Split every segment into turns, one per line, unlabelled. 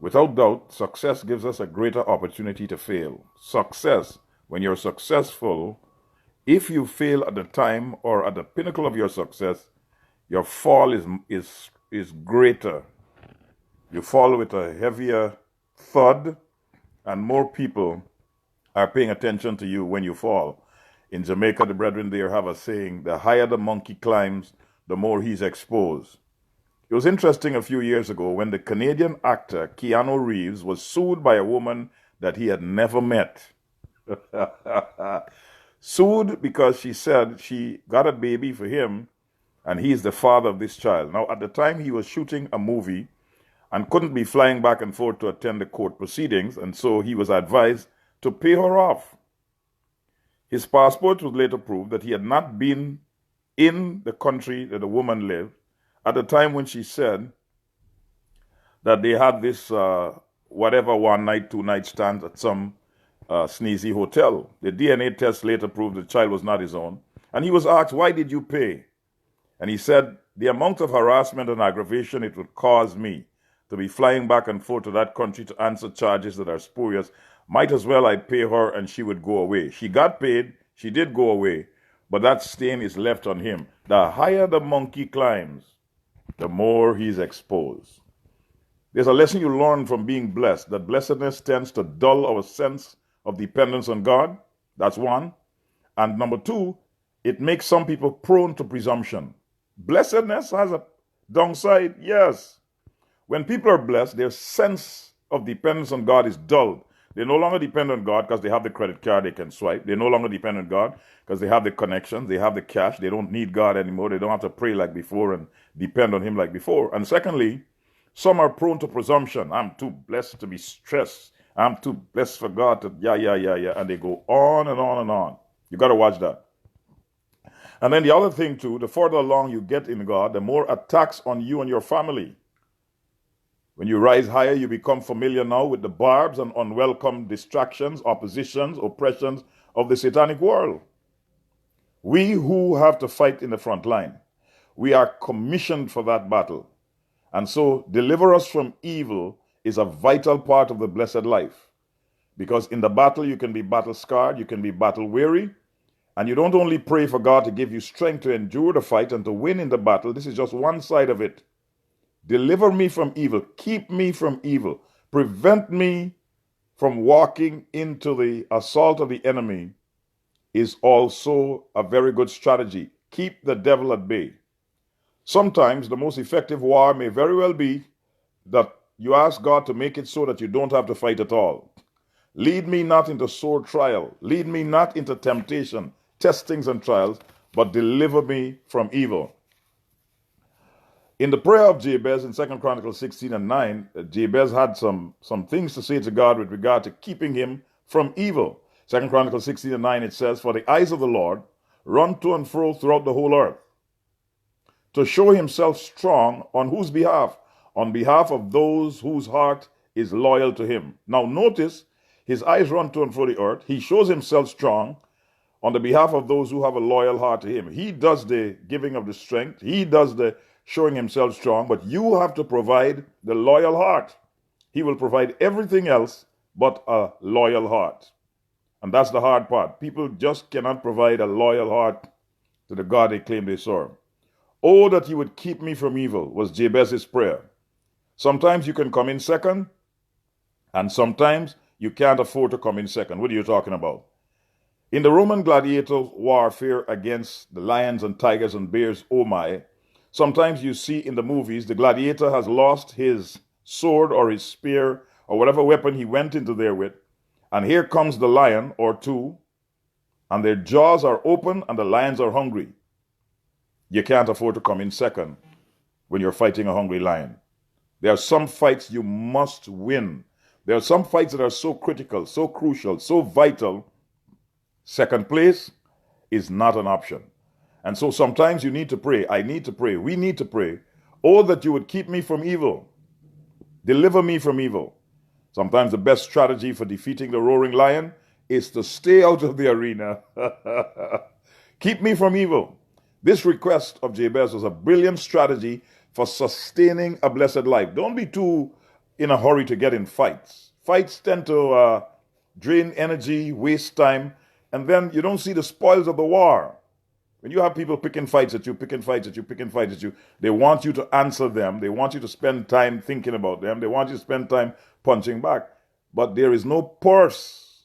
Without doubt, success gives us a greater opportunity to fail. Success, when you're successful, if you fail at the time or at the pinnacle of your success, your fall is greater. You fall with a heavier thud, and more people are paying attention to you when you fall. In Jamaica, the brethren there have a saying, the higher the monkey climbs, the more he's exposed. It was interesting a few years ago when the Canadian actor Keanu Reeves was sued by a woman that he had never met. Sued because she said she got a baby for him and he's the father of this child. Now, at the time, he was shooting a movie and couldn't be flying back and forth to attend the court proceedings, and so he was advised to pay her off. His passport would later prove that he had not been in the country that the woman lived at the time when she said that they had this whatever 1 night, 2 night stand at some sneezy hotel. The DNA test later proved the child was not his own. And he was asked, why did you pay? And he said, the amount of harassment and aggravation it would cause me to be flying back and forth to that country to answer charges that are spurious, might as well I pay her and she would go away. She got paid, she did go away, but that stain is left on him. The higher the monkey climbs, the more he's exposed. There's a lesson you learn from being blessed, that blessedness tends to dull our sense of dependence on God. That's one. And number two, it makes some people prone to presumption. Blessedness has a downside, yes. When people are blessed, their sense of dependence on God is dulled. They no longer depend on God because they have the credit card they can swipe. They no longer depend on God because they have the connections, they have the cash. They don't need God anymore. They don't have to pray like before and depend on Him like before. And secondly, some are prone to presumption. I'm too blessed to be stressed. I'm too blessed for God to, yeah. And they go on and on and on. You got to watch that. And then the other thing too, the further along you get in God, the more attacks on you and your family. When you rise higher, you become familiar now with the barbs and unwelcome distractions, oppositions, oppressions of the satanic world. We who have to fight in the front line, we are commissioned for that battle. And so deliver us from evil is a vital part of the blessed life. Because in the battle, you can be battle scarred, you can be battle weary, and you don't only pray for God to give you strength to endure the fight and to win in the battle. This is just one side of it. Deliver me from evil. Keep me from evil. Prevent me from walking into the assault of the enemy is also a very good strategy. Keep the devil at bay. Sometimes the most effective war may very well be that you ask God to make it so that you don't have to fight at all. Lead me not into sore trial. Lead me not into temptation, testings and trials, but deliver me from evil. In the prayer of Jabez in 2 Chronicles 16 and 9, Jabez had some things to say to God with regard to keeping him from evil. 2 Chronicles 16 and 9, it says, for the eyes of the Lord run to and fro throughout the whole earth, to show himself strong on whose behalf? On behalf of those whose heart is loyal to him. Now notice, his eyes run to and fro the earth. He shows himself strong on the behalf of those who have a loyal heart to him. He does the giving of the strength. He does the showing himself strong, but you have to provide the loyal heart. He will provide everything else but a loyal heart. And that's the hard part. People just cannot provide a loyal heart to the God they claim they serve. Oh, that you would keep me from evil, was Jabez's prayer. Sometimes you can come in second, and sometimes you can't afford to come in second. What are you talking about? In the Roman gladiator warfare against the lions and tigers and bears, oh my, sometimes you see in the movies the gladiator has lost his sword or his spear or whatever weapon he went into there with, and here comes the lion or two, and their jaws are open and the lions are hungry. You can't afford to come in second when you're fighting a hungry lion. There are some fights you must win. There are some fights that are so critical, so crucial, so vital. Second place is not an option. And so sometimes you need to pray. I need to pray. We need to pray. Oh, that you would keep me from evil. Deliver me from evil. Sometimes the best strategy for defeating the roaring lion is to stay out of the arena. Keep me from evil. This request of Jabez was a brilliant strategy for sustaining a blessed life. Don't be too in a hurry to get in fights. Fights tend to drain energy, waste time, and then you don't see the spoils of the war. When you have people picking fights at you, picking fights at you, picking fights at you, they want you to answer them. They want you to spend time thinking about them. They want you to spend time punching back. But there is no purse.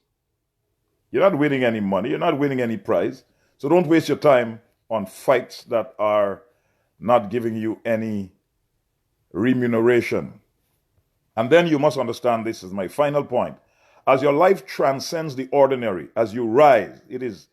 You're not winning any money. You're not winning any prize. So don't waste your time on fights that are not giving you any remuneration. And then you must understand, this is my final point. As your life transcends the ordinary, as you rise, it is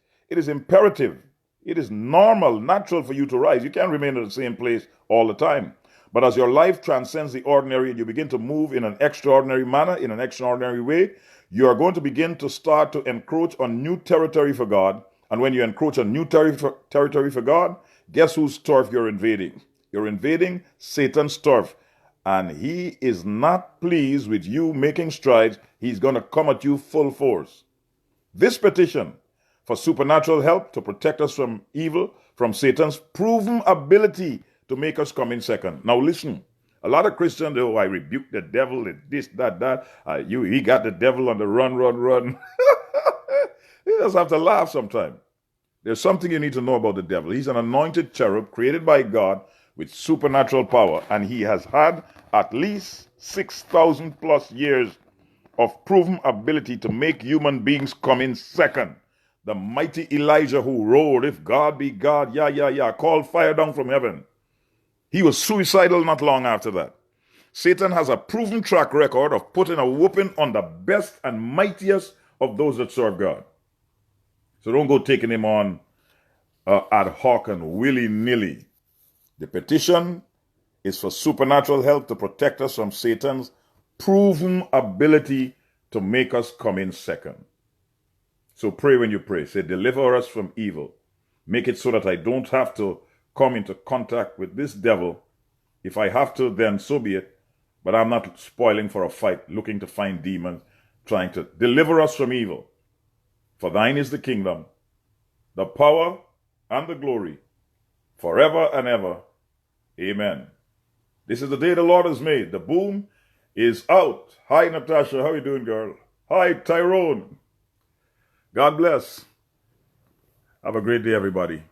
imperative. It is normal, natural for you to rise. You can't remain at the same place all the time. But as your life transcends the ordinary and you begin to move in an extraordinary manner, in an extraordinary way, you are going to begin to start to encroach on new territory for God. And when you encroach on new territory for God, guess whose turf you're invading? You're invading Satan's turf. And he is not pleased with you making strides. He's going to come at you full force. This petition for supernatural help to protect us from evil, from Satan's proven ability to make us come in second. Now listen, a lot of Christians, oh, I rebuke the devil, this, that. He got the devil on the run. You just have to laugh sometimes. There's something you need to know about the devil. He's an anointed cherub created by God with supernatural power, and he has had at least 6,000 plus years of proven ability to make human beings come in second. The mighty Elijah who roared, "If God be God, called fire down from heaven." He was suicidal not long after that. Satan has a proven track record of putting a whooping on the best and mightiest of those that serve God. So don't go taking him on ad hoc and willy-nilly. The petition is for supernatural help to protect us from Satan's proven ability to make us come in second. So pray when you pray. Say, deliver us from evil. Make it so that I don't have to come into contact with this devil. If I have to, then so be it. But I'm not spoiling for a fight, looking to find demons, trying to deliver us from evil. For thine is the kingdom, the power, and the glory, forever and ever. Amen. This is the day the Lord has made. The boom is out. Hi, Natasha. How you doing, girl? Hi, Tyrone. God bless. Have a great day, everybody.